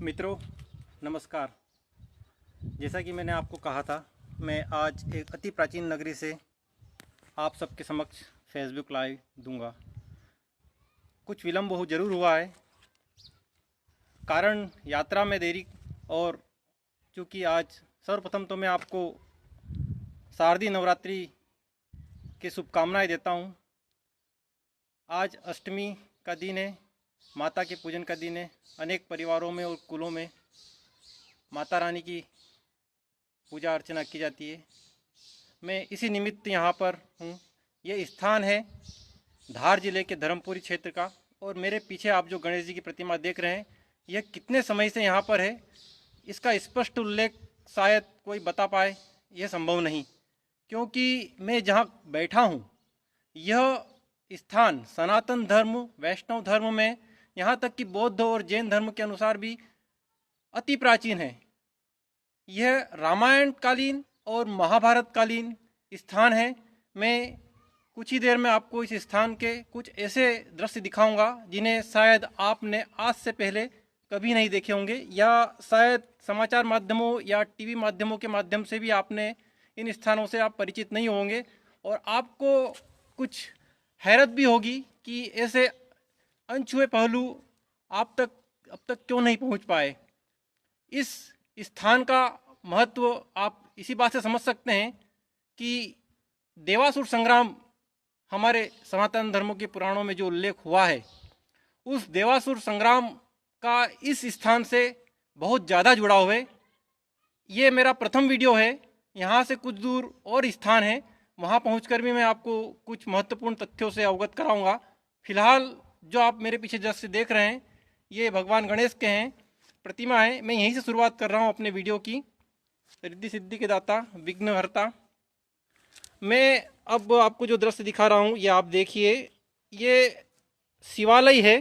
मित्रों नमस्कार। जैसा कि मैंने आपको कहा था, मैं आज एक अति प्राचीन नगरी से आप सबके समक्ष फेसबुक लाइव दूंगा। कुछ विलम्ब हो जरूर हुआ है, कारण यात्रा में देरी। और चूँकि आज सर्वप्रथम तो मैं आपको शारदीय नवरात्रि की शुभकामनाएं देता हूं। आज अष्टमी का दिन है, माता के पूजन का दिन है। अनेक परिवारों में और कुलों में माता रानी की पूजा अर्चना की जाती है। मैं इसी निमित्त यहाँ पर हूँ। ये स्थान है धार जिले के धर्मपुरी क्षेत्र का, और मेरे पीछे आप जो गणेश जी की प्रतिमा देख रहे हैं, यह कितने समय से यहाँ पर है, इसका स्पष्ट उल्लेख शायद कोई बता पाए, यह संभव नहीं। क्योंकि मैं जहाँ बैठा हूँ, यह स्थान सनातन धर्म, वैष्णव धर्म में, यहाँ तक कि बौद्ध और जैन धर्म के अनुसार भी अति प्राचीन है। यह रामायण कालीन और महाभारत कालीन स्थान है। मैं कुछ ही देर में आपको इस स्थान के कुछ ऐसे दृश्य दिखाऊंगा जिन्हें शायद आपने आज से पहले कभी नहीं देखे होंगे, या शायद समाचार माध्यमों या टीवी माध्यमों के माध्यम से भी आपने इन स्थानों से आप परिचित नहीं होंगे। और आपको कुछ हैरत भी होगी कि ऐसे अनछुए पहलू आप तक अब तक क्यों नहीं पहुंच पाए। इस स्थान का महत्व आप इसी बात से समझ सकते हैं कि देवासुर संग्राम हमारे सनातन धर्मों के पुराणों में जो उल्लेख हुआ है, उस देवासुर संग्राम का इस स्थान से बहुत ज़्यादा जुड़ाव है। ये मेरा प्रथम वीडियो है। यहाँ से कुछ दूर और स्थान है, वहाँ पहुंचकर भी मैं आपको कुछ महत्वपूर्ण तथ्यों से अवगत कराऊंगा। फिलहाल जो आप मेरे पीछे दृश्य देख रहे हैं, ये भगवान गणेश के हैं, प्रतिमा है। मैं यहीं से शुरुआत कर रहा हूँ अपने वीडियो की। रिद्धि सिद्धि के दाता, विघ्नहर्ता। मैं अब आपको जो दृश्य दिखा रहा हूँ, ये आप देखिए। ये शिवालय है।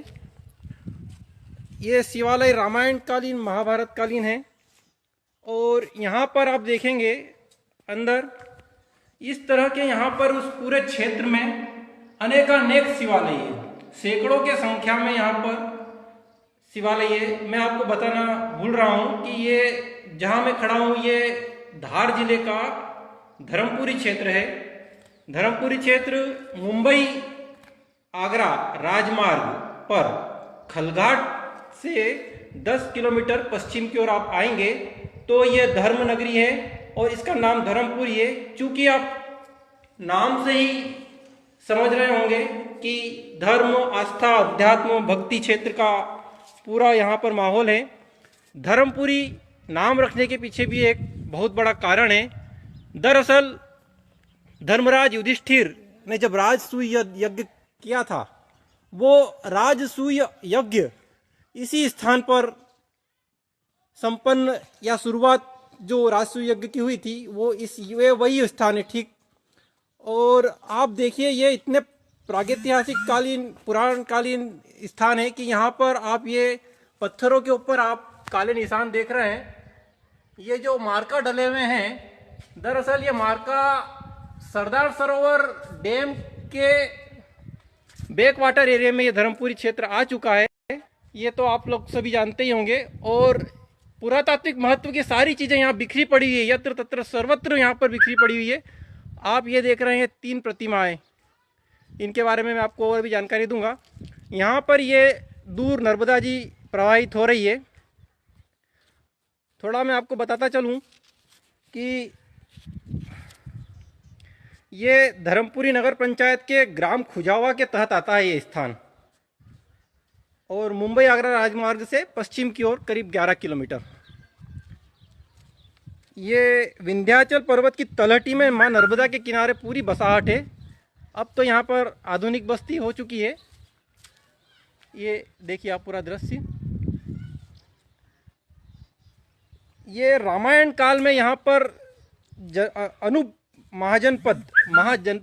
ये शिवालय रामायण कालीन, महाभारत कालीन है। और यहाँ पर आप देखेंगे अंदर इस तरह के, यहाँ पर उस पूरे क्षेत्र में अनेकानेक शिवालय है। सैकड़ों के संख्या में यहाँ पर शिवालय है। मैं आपको बताना भूल रहा हूँ कि ये जहाँ मैं खड़ा हूँ, ये धार जिले का धर्मपुरी क्षेत्र है। धर्मपुरी क्षेत्र मुंबई आगरा राजमार्ग पर खलघाट से 10 किलोमीटर पश्चिम की ओर आप आएंगे तो ये धर्म नगरी है, और इसका नाम धर्मपुरी है। चूंकि आप नाम से ही समझ रहे होंगे कि धर्म, आस्था, अध्यात्म, भक्ति क्षेत्र का पूरा यहाँ पर माहौल है। धर्मपुरी नाम रखने के पीछे भी एक बहुत बड़ा कारण है। दरअसल धर्मराज युधिष्ठिर ने जब राजसूय यज्ञ किया था, वो राजसूय यज्ञ इसी स्थान पर संपन्न, या शुरुआत जो राजसूय यज्ञ की हुई थी वो वही स्थान है, ठीक। और आप देखिए, ये इतने प्रागैतिहासिक कालीन, पुराण कालीन स्थान है कि यहाँ पर आप ये पत्थरों के ऊपर आप काले निशान देख रहे हैं। ये जो मार्का डले हुए हैं, दरअसल ये मार्का सरदार सरोवर डैम के बैक वाटर एरिया में ये धर्मपुरी क्षेत्र आ चुका है। ये तो आप लोग सभी जानते ही होंगे। और पुरातात्विक महत्व की सारी चीज़ें यहाँ बिखरी पड़ी हुई है, यत्र तत्र सर्वत्र यहाँ पर बिखरी पड़ी हुई है। आप ये देख रहे हैं 3 प्रतिमाएं, इनके बारे में मैं आपको और भी जानकारी दूंगा। यहाँ पर ये दूर नर्मदा जी प्रवाहित हो रही है। थोड़ा मैं आपको बताता चलूँ कि ये धर्मपुरी नगर पंचायत के ग्राम खुजावा के तहत आता है ये स्थान, और मुंबई आगरा राजमार्ग से पश्चिम की ओर करीब 11 किलोमीटर। ये विंध्याचल पर्वत की तलहटी में मां नर्मदा के किनारे पूरी बसाहट है। अब तो यहाँ पर आधुनिक बस्ती हो चुकी है। ये देखिए आप पूरा दृश्य। ये रामायण काल में यहाँ पर अनूप महाजनपद,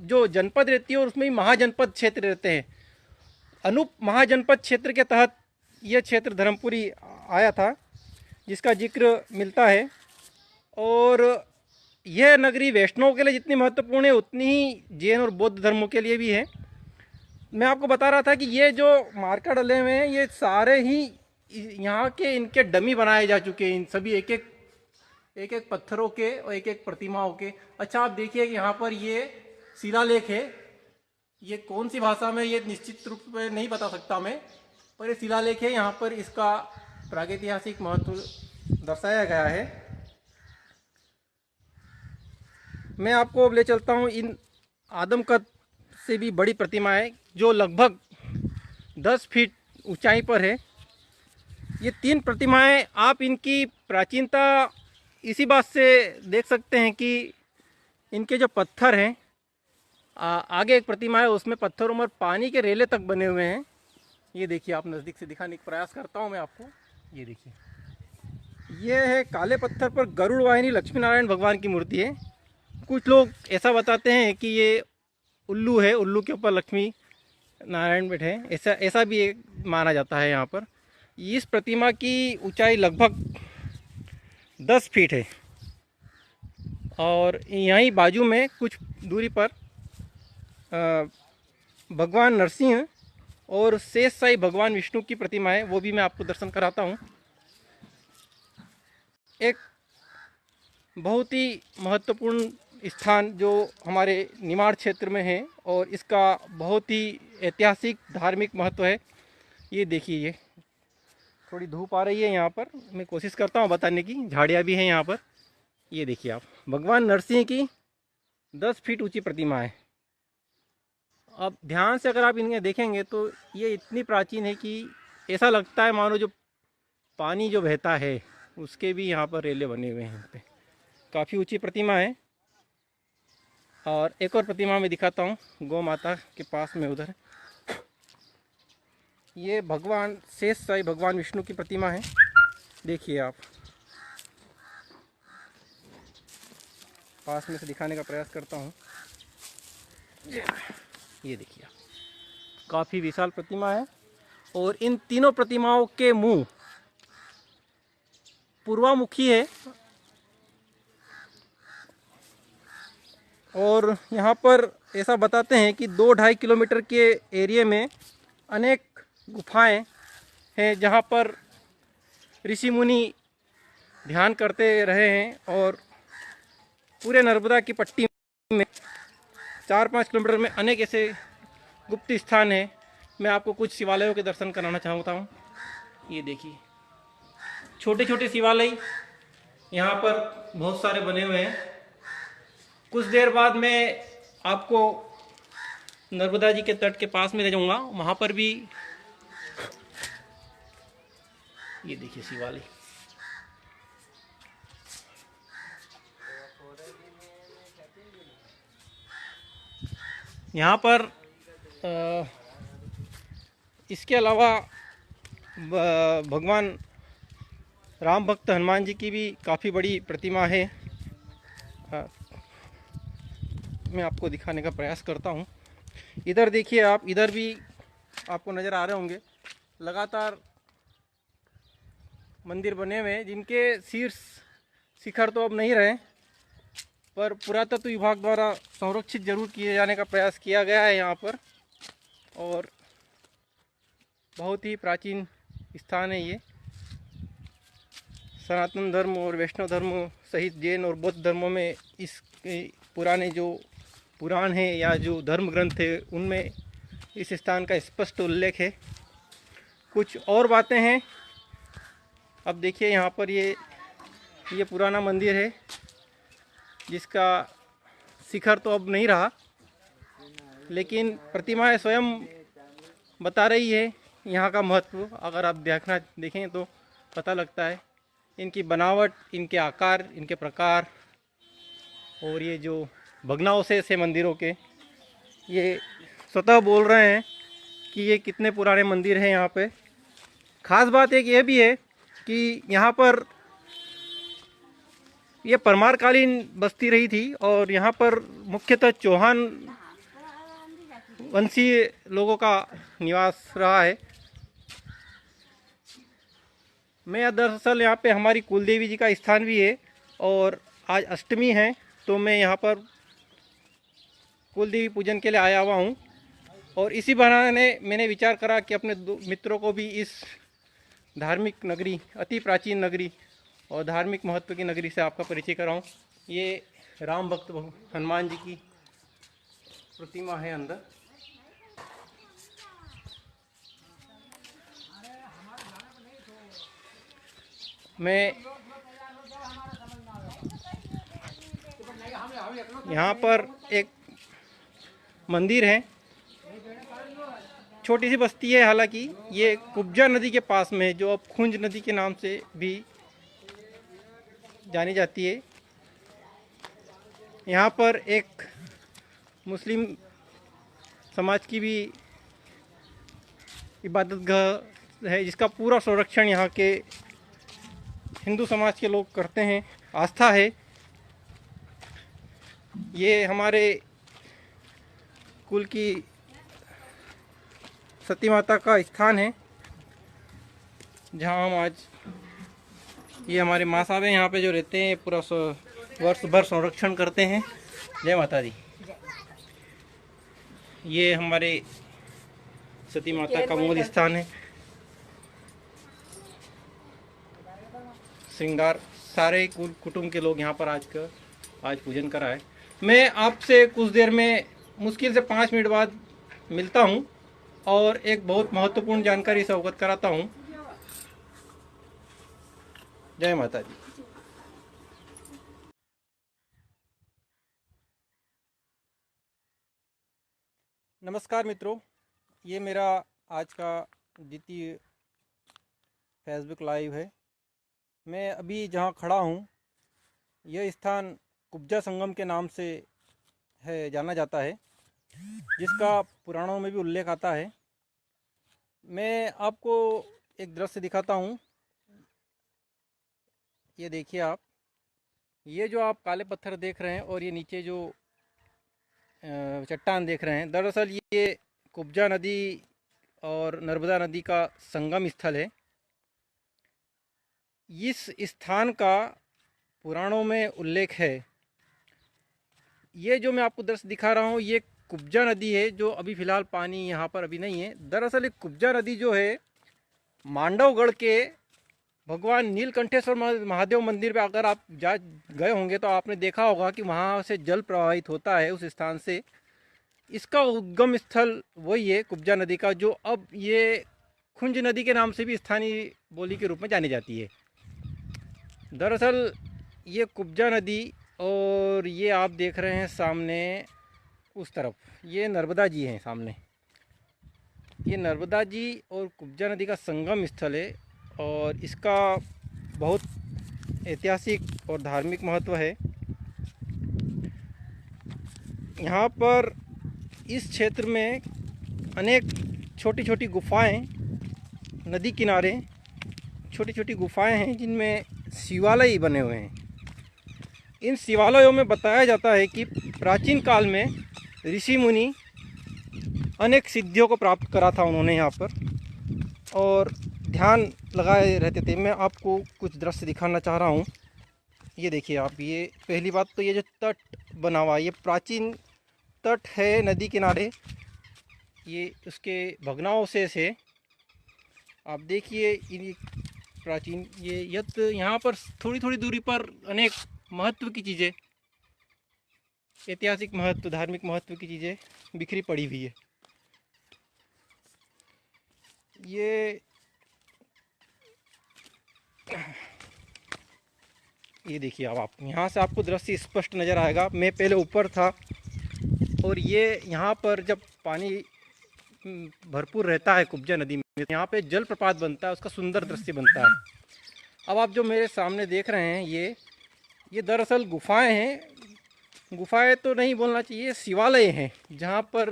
जो जनपद रहती है और उसमें ही महाजनपद क्षेत्र रहते हैं। अनूप महाजनपद क्षेत्र के तहत यह क्षेत्र धर्मपुरी आया था, जिसका जिक्र मिलता है। और यह नगरी वैष्णव के लिए जितनी महत्वपूर्ण है, उतनी ही जैन और बौद्ध धर्मों के लिए भी है। मैं आपको बता रहा था कि ये जो मार्का डले हुए हैं, ये सारे ही यहाँ के इनके डमी बनाए जा चुके हैं, इन सभी एक एक पत्थरों के और एक एक प्रतिमाओं के। अच्छा, आप देखिए कि यहाँ पर ये शिलालेख है। ये कौन सी भाषा में, ये निश्चित रूप से नहीं बता सकता मैं, पर ये शिलालेख है। यहाँ पर इसका प्रागैतिहासिक महत्व दर्शाया गया है। मैं आपको अब ले चलता हूँ इन आदमकद से भी बड़ी प्रतिमाएं, जो लगभग 10 फीट ऊंचाई पर है। ये 3 प्रतिमाएं, आप इनकी प्राचीनता इसी बात से देख सकते हैं कि इनके जो पत्थर हैं, आगे एक प्रतिमा है उसमें पत्थरों पर पानी के रेले तक बने हुए हैं। ये देखिए, आप नज़दीक से दिखाने का प्रयास करता हूँ मैं आपको। ये देखिए, ये है काले पत्थर पर गरुड़ वाहिनी लक्ष्मी नारायण भगवान की मूर्ति है। कुछ लोग ऐसा बताते हैं कि ये उल्लू है, उल्लू के ऊपर लक्ष्मी नारायण बैठे हैं, ऐसा भी एक माना जाता है। यहाँ पर इस प्रतिमा की ऊंचाई लगभग 10 फीट है और यहीं बाजू में कुछ दूरी पर भगवान नरसिंह और शेष साई भगवान विष्णु की प्रतिमा है, वो भी मैं आपको दर्शन कराता हूँ। एक बहुत ही महत्वपूर्ण स्थान जो हमारे निमाड़ क्षेत्र में है और इसका बहुत ही ऐतिहासिक धार्मिक महत्व है। ये देखिए, ये थोड़ी धूप आ रही है यहाँ पर, मैं कोशिश करता हूँ बताने की, झाड़ियाँ भी हैं यहाँ पर। ये देखिए आप, भगवान नरसिंह की 10 फीट ऊंची प्रतिमा है। अब ध्यान से अगर आप इन्हें देखेंगे तो ये इतनी प्राचीन है कि ऐसा लगता है मानो जो पानी जो बहता है उसके भी यहाँ पर रेले बने हुए हैं। यहाँ पे काफ़ी ऊंची प्रतिमा है। और एक और प्रतिमा मैं दिखाता हूँ, गौ माता के पास में उधर। ये भगवान शेष साई भगवान विष्णु की प्रतिमा है। देखिए आप, पास में से दिखाने का प्रयास करता हूँ। ये देखिए आप, काफ़ी विशाल प्रतिमा है और इन तीनों प्रतिमाओं के मुंह पूर्वामुखी है। और यहाँ पर ऐसा बताते हैं कि 2-2.5 किलोमीटर के एरिया में अनेक गुफाएं हैं जहाँ पर ऋषि मुनि ध्यान करते रहे हैं। और पूरे नर्मदा की पट्टी में 4-5 किलोमीटर में अनेक ऐसे गुप्त स्थान हैं। मैं आपको कुछ शिवालयों के दर्शन कराना चाहता हूँ। ये देखिए, छोटे छोटे शिवालय यहाँ पर बहुत सारे बने हुए हैं। कुछ देर बाद मैं आपको नर्मदा जी के तट के पास में ले जाऊँगा, वहाँ पर भी ये देखिए शिवालय। यहाँ पर इसके अलावा भगवान राम भक्त हनुमान जी की भी काफ़ी बड़ी प्रतिमा है। मैं आपको दिखाने का प्रयास करता हूँ। इधर देखिए आप, इधर भी आपको नज़र आ रहे होंगे लगातार मंदिर बने हुए हैं, जिनके शीर्ष शिखर तो अब नहीं रहे, पर पुरातत्व विभाग द्वारा संरक्षित जरूर किए जाने का प्रयास किया गया है यहाँ पर। और बहुत ही प्राचीन स्थान है ये। सनातन धर्म और वैष्णव धर्म सहित जैन और बौद्ध धर्मों में इस पुराने जो पुराण हैं या जो धर्म ग्रंथ है उनमें इस स्थान का स्पष्ट उल्लेख है। कुछ और बातें हैं। अब देखिए यहाँ पर ये पुराना मंदिर है जिसका शिखर तो अब नहीं रहा, लेकिन प्रतिमाएं स्वयं बता रही है यहाँ का महत्व। अगर आप देखें तो पता लगता है इनकी बनावट, इनके आकार, इनके प्रकार और ये जो भग्नावशेष है मंदिरों के, ये स्वतः बोल रहे हैं कि ये कितने पुराने मंदिर हैं यहाँ पे। ख़ास बात एक ये भी है कि यहाँ पर ये परमारकालीन बस्ती रही थी और यहाँ पर मुख्यतः चौहान वंशीय लोगों का निवास रहा है। मैं दरअसल यहाँ पे हमारी कुलदेवी जी का स्थान भी है और आज अष्टमी है, तो मैं यहाँ पर कुलदेवी पूजन के लिए आया हुआ हूँ। और इसी बहाने मैंने विचार करा कि अपने मित्रों को भी इस धार्मिक नगरी, अति प्राचीन नगरी और धार्मिक महत्व की नगरी से आपका परिचय कराऊं। ये राम भक्त हनुमान जी की प्रतिमा है अंदर। मैं यहाँ पर एक मंदिर है, छोटी सी बस्ती है, हालांकि ये कुब्जा नदी के पास में है, जो अब खुंज नदी के नाम से भी जानी जाती है। यहाँ पर एक मुस्लिम समाज की भी इबादतगाह है, जिसका पूरा संरक्षण यहाँ के हिंदू समाज के लोग करते हैं, आस्था है। ये हमारे कुल की सती माता का स्थान है, जहाँ हम आज, ये हमारे माँ साहब हैं यहाँ पे जो रहते हैं, पूरा वर्ष भर संरक्षण करते हैं। जय माता दी। ये हमारे सती माता का मूल स्थान है। श्रृंगार सारे कुल कुटुंब के लोग यहाँ पर आज पूजन कराए। मैं आपसे कुछ देर में, मुश्किल से 5 मिनट बाद मिलता हूँ और एक बहुत महत्वपूर्ण जानकारी से अवगत कराता हूँ। जय माता दी। नमस्कार मित्रों, ये मेरा आज का द्वितीय फेसबुक लाइव है। मैं अभी जहाँ खड़ा हूँ, यह स्थान कुब्जा संगम के नाम से जाना जाता है, जिसका पुराणों में भी उल्लेख आता है। मैं आपको एक दृश्य दिखाता हूँ। ये देखिए आप, ये जो आप काले पत्थर देख रहे हैं और ये नीचे जो चट्टान देख रहे हैं, दरअसल ये कुब्जा नदी और नर्मदा नदी का संगम स्थल है। इस स्थान का पुराणों में उल्लेख है। ये जो मैं आपको दृश्य दिखा रहा हूँ, ये कुब्जा नदी है, जो अभी फ़िलहाल पानी यहाँ पर अभी नहीं है। दरअसल ये कुब्जा नदी जो है, मांडवगढ़ के भगवान नीलकंठेश्वर महादेव मंदिर पे अगर आप गए होंगे तो आपने देखा होगा कि वहाँ से जल प्रवाहित होता है उस स्थान से। इसका उद्गम स्थल वही है कुब्जा नदी का, जो अब ये खुंज नदी के नाम से भी स्थानीय बोली के रूप में जानी जाती है। दरअसल ये कुब्जा नदी, और ये आप देख रहे हैं सामने उस तरफ, ये नर्मदा जी हैं सामने। ये नर्मदा जी और कुब्जा नदी का संगम स्थल है और इसका बहुत ऐतिहासिक और धार्मिक महत्व है। यहाँ पर इस क्षेत्र में अनेक छोटी छोटी गुफाएं, नदी किनारे छोटी छोटी गुफाएं हैं, जिनमें शिवालय बने हुए हैं। इन शिवालयों में बताया जाता है कि प्राचीन काल में ऋषि मुनि अनेक सिद्धियों को प्राप्त करा था उन्होंने यहाँ पर, और ध्यान लगाए रहते थे। मैं आपको कुछ दृश्य दिखाना चाह रहा हूँ। ये देखिए आप, ये पहली बात तो ये जो तट बना हुआ है, ये प्राचीन तट है नदी किनारे। ये उसके भग्नावशेष है। आप देखिए इन प्राचीन, ये यहाँ पर थोड़ी थोड़ी दूरी पर अनेक महत्व की चीज़ें, ऐतिहासिक महत्व, धार्मिक महत्व की चीज़ें बिखरी पड़ी हुई है। ये देखिए आप यहाँ से आपको दृश्य स्पष्ट नज़र आएगा। मैं पहले ऊपर था और ये यहाँ पर जब पानी भरपूर रहता है कुब्जा नदी में, यहाँ पे जलप्रपात बनता है, उसका सुंदर दृश्य बनता है। अब आप जो मेरे सामने देख रहे हैं, ये दरअसल गुफाएं हैं। गुफाएं तो नहीं बोलना चाहिए, शिवालय हैं, जहाँ पर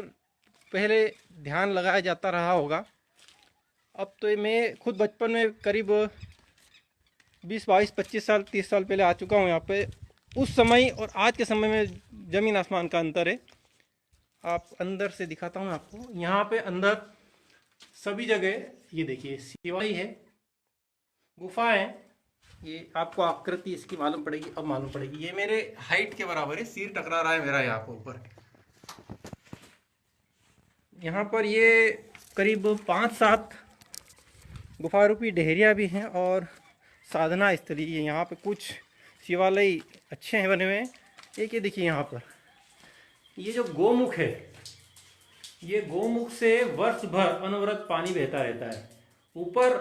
पहले ध्यान लगाया जाता रहा होगा। अब तो मैं खुद बचपन में करीब 20, 22, 25 साल, 30 साल पहले आ चुका हूँ यहाँ पे। उस समय और आज के समय में ज़मीन आसमान का अंतर है। आप अंदर से दिखाता हूँ आपको। यहाँ पे अंदर सभी जगह ये देखिए शिवालय है, गुफा है। ये आपको आकृति इसकी मालूम पड़ेगी, अब मालूम पड़ेगी। ये मेरे हाइट के बराबर है, सिर टकरा रहा है मेरा यहाँ पर ऊपर। यहाँ पर ये करीब 5-7 गुफा रूपी डेहरिया भी हैं और साधना स्थली है। यहाँ पे कुछ शिवालय अच्छे हैं बने हुए हैं। एक ये देखिए यहाँ पर ये जो गोमुख है, ये गोमुख से वर्ष भर अनवरत पानी बहता रहता है। ऊपर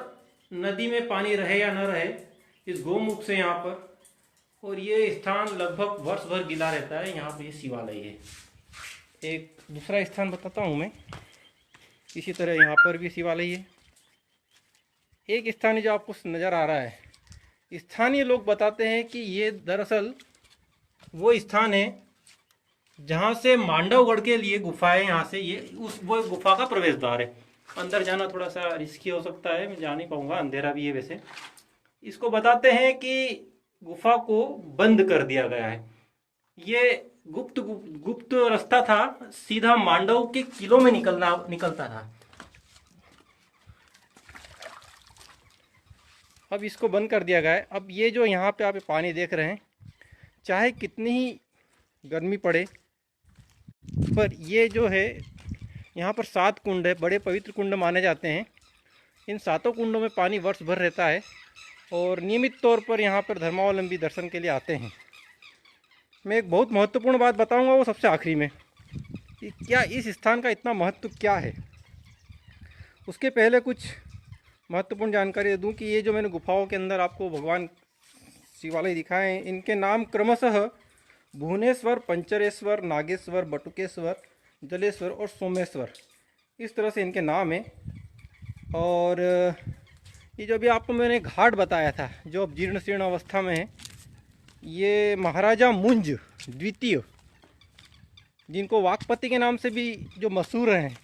नदी में पानी रहे या न रहे, इस गोमुख से यहाँ पर, और ये स्थान लगभग वर्ष भर गीला रहता है। यहाँ पर ये शिवालय है। एक दूसरा स्थान बताता हूँ मैं। इसी तरह यहाँ पर भी शिवालय है। एक स्थान जो आपको नज़र आ रहा है, स्थानीय लोग बताते हैं कि ये दरअसल वो स्थान है जहाँ से मांडवगढ़ के लिए गुफा है। यहाँ से ये वो गुफा का प्रवेश द्वार है। अंदर जाना थोड़ा सा रिस्की हो सकता है, मैं जा नहीं पाऊँगा, अंधेरा भी है वैसे। इसको बताते हैं कि गुफा को बंद कर दिया गया है। ये गुप्त रास्ता था, सीधा मांडव के किलों में निकलता था। अब इसको बंद कर दिया गया है। अब ये जो यहाँ पे आप पानी देख रहे हैं, चाहे कितनी ही गर्मी पड़े, पर ये जो है यहाँ पर 7 कुंड है, बड़े पवित्र कुंड माने जाते हैं। इन 7 कुंडों में पानी वर्ष भर रहता है और नियमित तौर पर यहाँ पर धर्मावलंबी दर्शन के लिए आते हैं। मैं एक बहुत महत्वपूर्ण बात बताऊंगा, वो सबसे आखिरी में, कि क्या इस स्थान का इतना महत्व क्या है। उसके पहले कुछ महत्वपूर्ण जानकारी दूं कि ये जो मैंने गुफाओं के अंदर आपको भगवान शिवालय दिखाए हैं, इनके नाम क्रमशः भुवनेश्वर, पंचरेश्वर, नागेश्वर, बटुकेश्वर, जलेश्वर और सोमेश्वर, इस तरह से इनके नाम हैं। और ये जो भी आपको मैंने घाट बताया था, जो अब जीर्ण शीर्ण अवस्था में है, ये महाराजा मुंज द्वितीय, जिनको वाकपति के नाम से भी जो मशहूर हैं,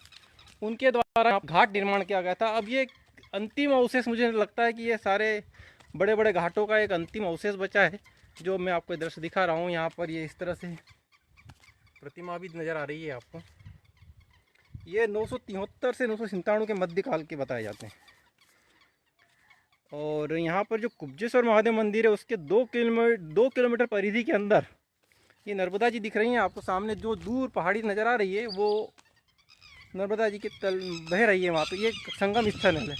उनके द्वारा घाट निर्माण किया गया था। अब ये अंतिम अवशेष, मुझे लगता है कि ये सारे बड़े बड़े घाटों का एक अंतिम अवशेष बचा है, जो मैं आपको दृश्य दिखा रहा हूँ। यहाँ पर ये इस तरह से प्रतिमा भी नज़र आ रही है आपको। ये 973 से 997 के मध्यकाल के बताए जाते हैं। और यहाँ पर जो कुब्जेश्वर महादेव मंदिर है, उसके 2 किलोमीटर परिधि के अंदर ये नर्मदा जी दिख रही हैं आपको। सामने जो दूर पहाड़ी नज़र आ रही है, वो नर्मदा जी के तल बह रही है। वहाँ पे ये संगम स्थल है,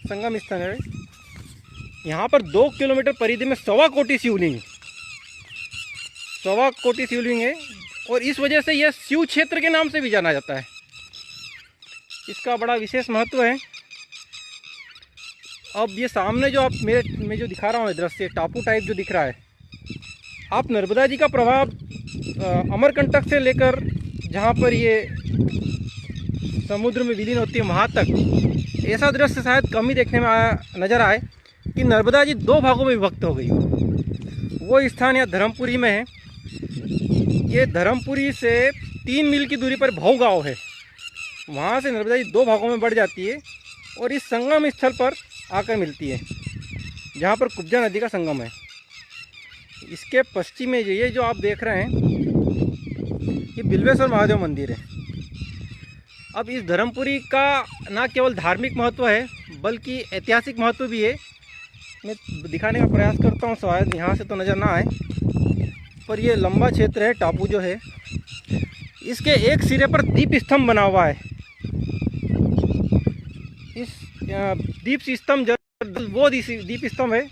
संगम स्थल है। यहाँ पर 2 किलोमीटर परिधि में 1.25 कोटि शिवलिंग, 1.25 कोटि शिवलिंग है, और इस वजह से यह शिव क्षेत्र के नाम से भी जाना जाता है। इसका बड़ा विशेष महत्व है। अब ये सामने जो आप मैं जो दिखा रहा हूँ दृश्य, टापू टाइप जो दिख रहा है, आप नर्मदा जी का प्रभाव अमरकंटक से लेकर जहाँ पर ये समुद्र में विलीन होती है वहाँ तक, ऐसा दृश्य शायद कम ही देखने में नज़र आए कि नर्मदा जी 2 भागों में विभक्त हो गई। वो स्थान यहाँ धर्मपुरी में है। ये धर्मपुरी से 3 मील की दूरी पर भौ गाँव है। वहाँ से नर्मदा जी 2 भागों में बढ़ जाती है और इस संगम स्थल पर आकर मिलती है, जहाँ पर कुब्जा नदी का संगम है। इसके पश्चिम में ये जो आप देख रहे हैं, ये बिल्वेश्वर महादेव मंदिर है। अब इस धर्मपुरी का न केवल धार्मिक महत्व है, बल्कि ऐतिहासिक महत्व भी है। मैं दिखाने का प्रयास करता हूँ, शायद यहाँ से तो नज़र ना आए, पर ये लंबा क्षेत्र है। टापू जो है, इसके एक सिरे पर दीप स्तंभ बना हुआ है। इस दीप स्तंभ वो दीप स्तंभ है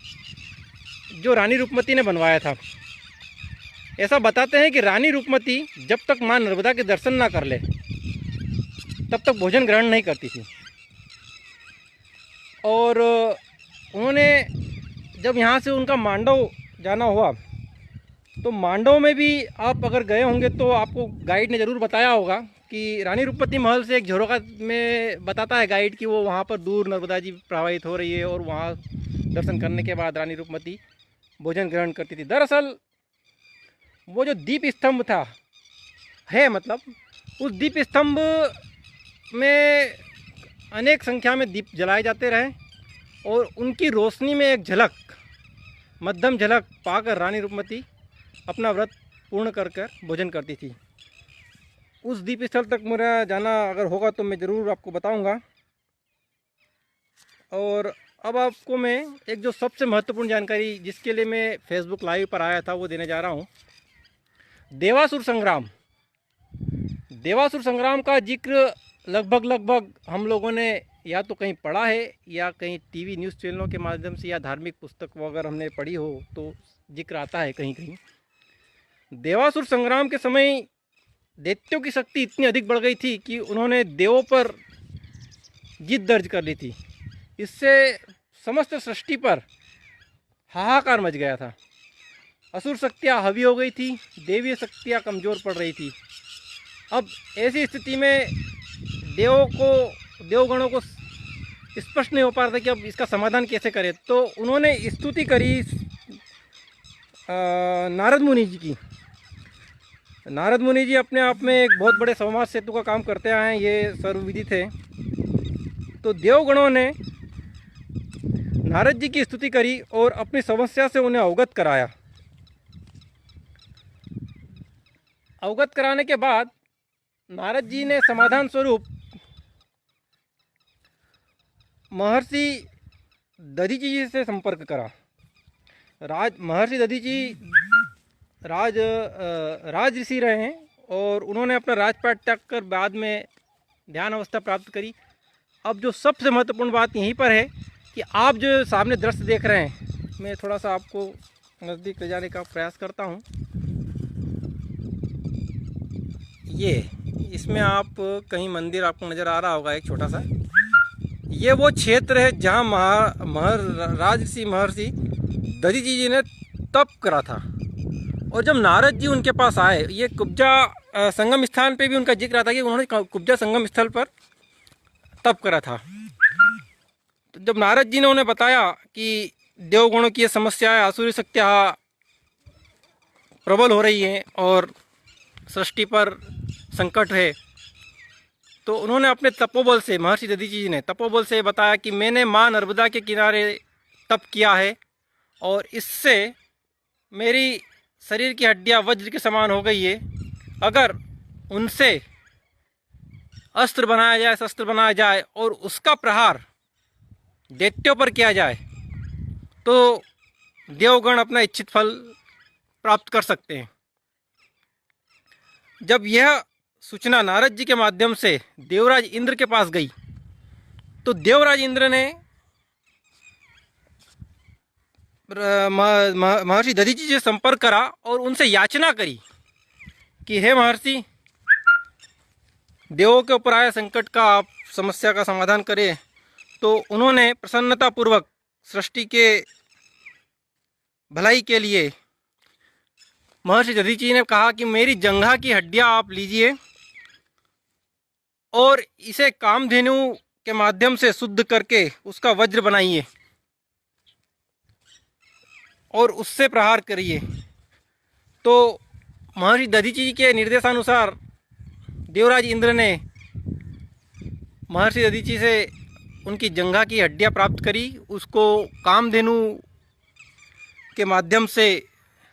जो रानी रूपमती ने बनवाया था। ऐसा बताते हैं कि रानी रूपमती जब तक मां नर्मदा के दर्शन ना कर ले, तब तक भोजन ग्रहण नहीं करती थी। और उन्होंने जब यहाँ से उनका मांडव जाना हुआ, तो मांडव में भी आप अगर गए होंगे तो आपको गाइड ने ज़रूर बताया होगा कि रानी रूपमती महल से एक झरोखा में बताता है गाइड कि वो वहाँ पर दूर नर्मदा जी प्रवाहित हो रही है, और वहाँ दर्शन करने के बाद रानी रूपमती भोजन ग्रहण करती थी। दरअसल वो जो दीप स्तंभ था है, मतलब उस दीप स्तंभ में अनेक संख्या में दीप जलाए जाते रहे, और उनकी रोशनी में एक झलक, मध्यम झलक पाकर रानी रूपमती अपना व्रत पूर्ण कर भोजन करती थी। उस दीप स्थल तक मेरा जाना अगर होगा तो मैं ज़रूर आपको बताऊंगा। और अब आपको मैं एक जो सबसे महत्वपूर्ण जानकारी, जिसके लिए मैं फेसबुक लाइव पर आया था, वो देने जा रहा हूँ। देवासुर संग्राम, देवासुर संग्राम का जिक्र लगभग हम लोगों ने या तो कहीं पढ़ा है या कहीं टीवी न्यूज़ चैनलों के माध्यम से या धार्मिक पुस्तक अगर हमने पढ़ी हो तो जिक्र आता है कहीं कहीं। देवासुर संग्राम के समय दैत्यों की शक्ति इतनी अधिक बढ़ गई थी कि उन्होंने देवों पर जीत दर्ज कर ली थी। इससे समस्त सृष्टि पर हाहाकार मच गया था। असुर शक्तियाँ हावी हो गई थी, देवीय शक्तियाँ कमज़ोर पड़ रही थी। अब ऐसी स्थिति में देवगणों को स्पष्ट नहीं हो पा रहा था कि अब इसका समाधान कैसे करें। तो उन्होंने स्तुति करी नारद मुनि जी की। नारद मुनि जी अपने आप में एक बहुत बड़े संवाद सेतु का काम करते आए हैं, ये सर्वविदित है। तो देवगणों ने नारद जी की स्तुति करी और अपनी समस्या से उन्हें अवगत कराया। अवगत कराने के बाद नारद जी ने समाधान स्वरूप महर्षि दधीचि जी से संपर्क करा। महर्षि दधीचि राज ऋषि रहे हैं और उन्होंने अपना राजपाट त्याग कर बाद में ध्यान अवस्था प्राप्त करी। अब जो सबसे महत्वपूर्ण बात यहीं पर है कि आप जो सामने दृश्य देख रहे हैं, मैं थोड़ा सा आपको नज़दीक ले जाने का प्रयास करता हूँ। ये इसमें आप कहीं मंदिर आपको नज़र आ रहा होगा, एक छोटा सा। ये वो क्षेत्र है जहाँ राजऋषि महर्षि दधीचि जी ने तप करा था। और जब नारद जी उनके पास आए, ये कुब्जा संगम स्थान पे भी उनका जिक्र आता है कि उन्होंने कुब्जा संगम स्थल पर तप करा था। तो जब नारद जी ने उन्हें बताया कि देवगणों की ये समस्या है, आसुरी शक्तियाँ प्रबल हो रही हैं और सृष्टि पर संकट है, तो उन्होंने अपने तपोबल से, महर्षि दधीचि जी ने तपोबल से बताया कि मैंने माँ नर्मदा के किनारे तप किया है और इससे मेरी शरीर की हड्डियाँ वज्र के समान हो गई है। अगर उनसे अस्त्र बनाया जाए, शस्त्र बनाया जाए और उसका प्रहार दैत्यों पर किया जाए तो देवगण अपना इच्छित फल प्राप्त कर सकते हैं। जब यह सूचना नारद जी के माध्यम से देवराज इंद्र के पास गई तो देवराज इंद्र ने महर्षि दधीचि से संपर्क करा और उनसे याचना करी कि हे महर्षि, देवों के ऊपर आए संकट का आप समस्या का समाधान करें। तो उन्होंने प्रसन्नतापूर्वक सृष्टि के भलाई के लिए महर्षि दधीचि ने कहा कि मेरी जंघा की हड्डियां आप लीजिए और इसे कामधेनु के माध्यम से शुद्ध करके उसका वज्र बनाइए और उससे प्रहार करिए। तो महर्षि दधीचि जी के निर्देशानुसार देवराज इंद्र ने महर्षि दधीचि से उनकी जंघा की हड्डियां प्राप्त करी, उसको कामधेनु के माध्यम से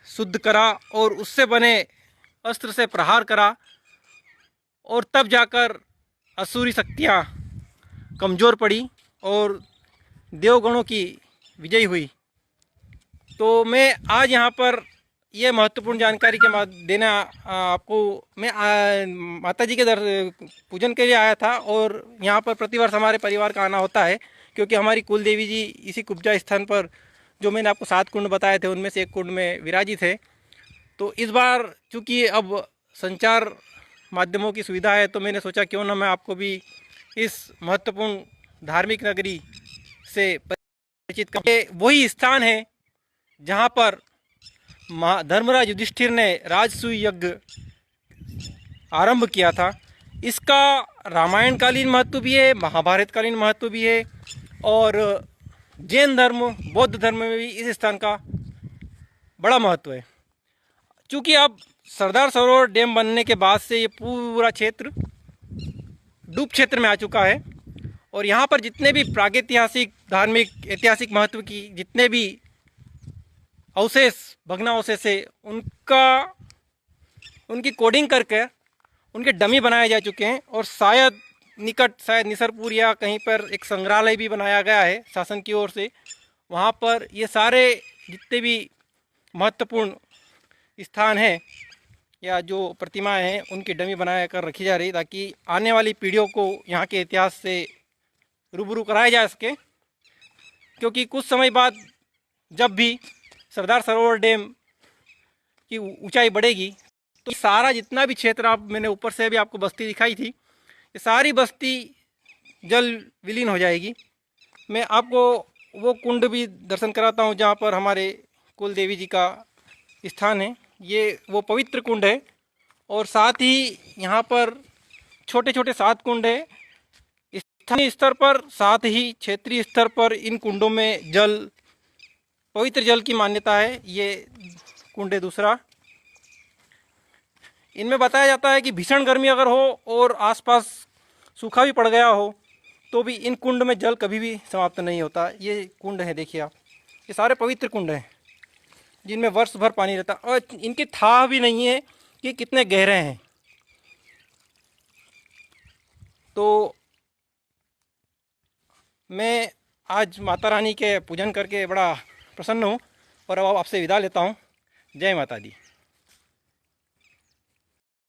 शुद्ध करा और उससे बने अस्त्र से प्रहार करा और तब जाकर असुरी शक्तियाँ कमज़ोर पड़ी और देवगणों की विजय हुई। तो मैं आज यहाँ पर ये महत्वपूर्ण जानकारी के देना आपको, मैं माता जी के पूजन के लिए आया था और यहाँ पर प्रतिवर्ष हमारे परिवार का आना होता है क्योंकि हमारी कुल देवी जी इसी कुब्जा स्थान पर, जो मैंने आपको 7 कुंड बताए थे उनमें से एक कुंड में विराजित है। तो इस बार चूँकि अब संचार माध्यमों की सुविधा है तो मैंने सोचा क्यों ना मैं आपको भी इस महत्वपूर्ण धार्मिक नगरी से परिचित करें। वही स्थान है जहाँ पर धर्मराज युधिष्ठिर ने राजसूय यज्ञ आरंभ किया था। इसका रामायणकालीन महत्व भी है, महाभारतकालीन महत्व भी है और जैन धर्म, बौद्ध धर्म में भी इस स्थान का बड़ा महत्व है। चूँकि अब सरदार सरोवर डैम बनने के बाद से ये पूरा क्षेत्र डूब क्षेत्र में आ चुका है और यहाँ पर जितने भी प्रागैतिहासिक, धार्मिक, ऐतिहासिक महत्व की जितने भी अवशेष, भग्नावशेष है, उनकी कोडिंग करके उनके डमी बनाए जा चुके हैं और शायद निसरपुर या कहीं पर एक संग्रहालय भी बनाया गया है शासन की ओर से। वहाँ पर ये सारे जितने भी महत्वपूर्ण स्थान हैं या जो प्रतिमाएं हैं उनकी डमी बना कर रखी जा रही ताकि आने वाली पीढ़ियों को यहाँ के इतिहास से रूबरू कराया जा सके, क्योंकि कुछ समय बाद जब भी सरदार सरोवर डैम की ऊंचाई बढ़ेगी तो सारा जितना भी क्षेत्र आप मैंने ऊपर से भी आपको बस्ती दिखाई थी, ये सारी बस्ती जल विलीन हो जाएगी। मैं आपको वो कुंड भी दर्शन कराता हूँ जहाँ पर हमारे कुल देवी जी का स्थान है। ये वो पवित्र कुंड है और साथ ही यहाँ पर छोटे छोटे 7 कुंड है। स्थानीय स्तर पर साथ ही क्षेत्रीय स्तर पर इन कुंडों में जल पवित्र जल की मान्यता है। ये कुंड है दूसरा। इनमें बताया जाता है कि भीषण गर्मी अगर हो और आसपास सूखा भी पड़ गया हो तो भी इन कुंड में जल कभी भी समाप्त नहीं होता। ये कुंड है, देखिए आप, ये सारे पवित्र कुंड हैं जिनमें वर्ष भर पानी रहता है और इनकी था भी नहीं है कि कितने गहरे हैं। तो मैं आज माता रानी के पूजन करके बड़ा प्रसन्न हूँ और अब आपसे विदा लेता हूँ। जय माता दी।